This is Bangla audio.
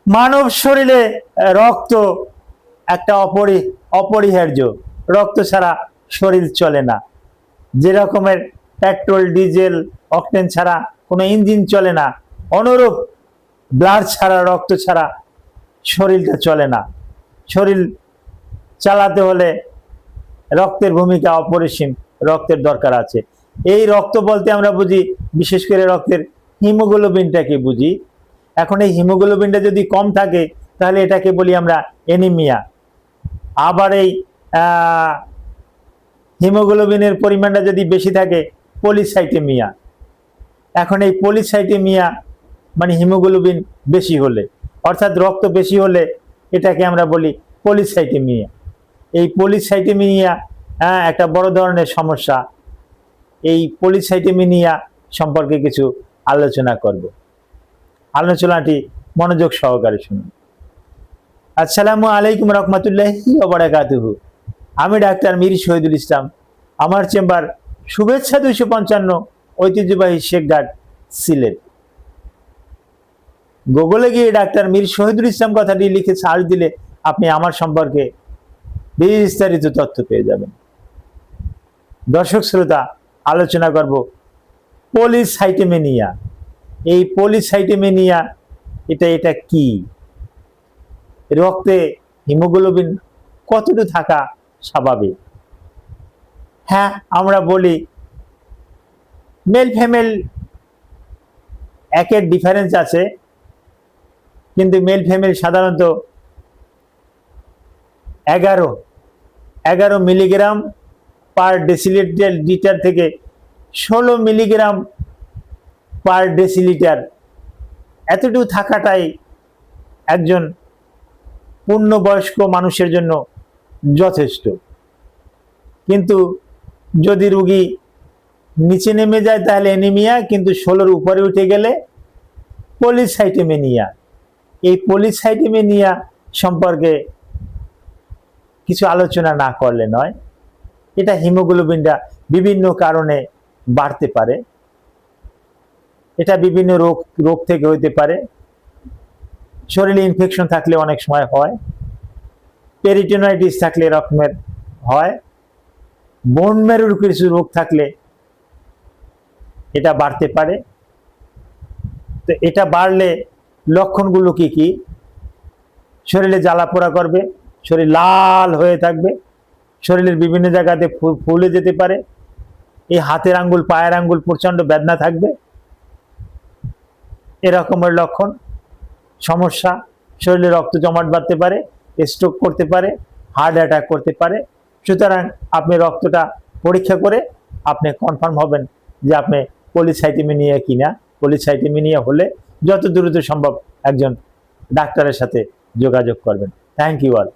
মানব শরীরে রক্ত একটা অপরিহার্য। রক্ত ছাড়া শরীর চলে না। যে রকমের পেট্রোল, ডিজেল, অকটেন ছাড়া কোনো ইঞ্জিন চলে না, অনুরূপ ব্লাড ছাড়া, রক্ত ছাড়া শরীরটা চলে না। শরীর চালাতে হলে রক্তের ভূমিকা অপরিসীম, রক্তের দরকার আছে। এই রক্ত বলতে আমরা বুঝি বিশেষ করে রক্তের হিমোগ্লোবিনটাকে বুঝি। এখন এই হিমোগ্লোবিনটা যদি কম থাকে তাহলে এটাকে বলি আমরা অ্যানিমিয়া। আবার এই হিমোগ্লোবিনের পরিমাণটা যদি বেশি থাকে পলিসাইটেমিয়া। এখন এই পলিসাইটেমিয়া মানে হিমোগ্লোবিন বেশি হলে, অর্থাৎ রক্ত বেশি হলে এটাকে আমরা বলি পলিসাইটেমিয়া। এই পলিসাইটেমিয়া একটা বড় ধরনের সমস্যা। এই পলিসাইটেমিয়া সম্পর্কে কিছু আলোচনা করব। আলোচনাটি মনোযোগ সহকারে শুনুন। আসসালামু আলাইকুম রহমতুল্লাহি ওয়া বারাকাতুহু। আমি ডাক্তার মীর শহীদুল ইসলাম। আমার চেম্বার শুভেচ্ছা 255, ঐতিহ্যবাহী শেখঘাট, সিলেট। গুগলে গিয়ে ডাক্তার মীর শহীদুল ইসলাম কথাটি লিখে সার্চ দিলে আপনি আমার সম্পর্কে বিস্তারিত তথ্য পেয়ে যাবেন। দর্শক শ্রোতা, আলোচনা করব পলিসাইটেমিয়া। এই পলিসাইটেমিয়া এটা কি? রক্তে হিমোগ্লোবিন কতটুকু থাকা স্বাভাবিক? হ্যাঁ, আমরা বলি মেল ফিমেল একের ডিফারেন্স আছে, কিন্তু মেল ফিমেল সাধারণত 11 মিলিগ্রাম পার ডেসিলিটার থেকে 16 মিলিগ্রাম পার ডেসিলিটার এতটুকু থাকাটাই একজন পূর্ণবয়স্ক মানুষের জন্য যথেষ্ট। কিন্তু যদি রোগী নিচে নেমে যায় তাহলে অ্যানিমিয়া, কিন্তু 16-র উপরে উঠে গেলে পলিসাইটেমিয়া। এই পলিসাইটেমিয়া সম্পর্কে কিছু আলোচনা না করলে নয়। এটা হিমোগ্লোবিনটা বিভিন্ন কারণে বাড়তে পারে। এটা বিভিন্ন রোগ থেকে হইতে পারে। শরীরে ইনফেকশন থাকলে অনেক সময় হয়, পেরিটোনাইটিস থাকলে এরকমের হয়, বোন ম্যারোর কিছু রোগ থাকলে এটা বাড়তে পারে। তো এটা বাড়লে লক্ষণগুলো কি কি? শরীরে জ্বালা পোড়া করবে, শরীর লাল হয়ে থাকবে, শরীরের বিভিন্ন জায়গাতে ফুলে যেতে পারে, এই হাতের আঙ্গুল, পায়ের আঙ্গুল প্রচন্ড বেদনা থাকবে, এরকমের লক্ষণ। সমস্যা, শরীরে রক্ত জমাট বাঁধতে পারে, স্ট্রোক করতে পারে, হার্ট অ্যাটাক করতে পারে। সুতরাং আপনি রক্তটা পরীক্ষা করে আপনি কনফার্ম হবেন যে আপনি পলিসাইটেমিয়া কিনা। পলিসাইটেমিয়া হলে যত দ্রুত সম্ভব একজন ডাক্তারের সাথে যোগাযোগ করবেন। Thank you all.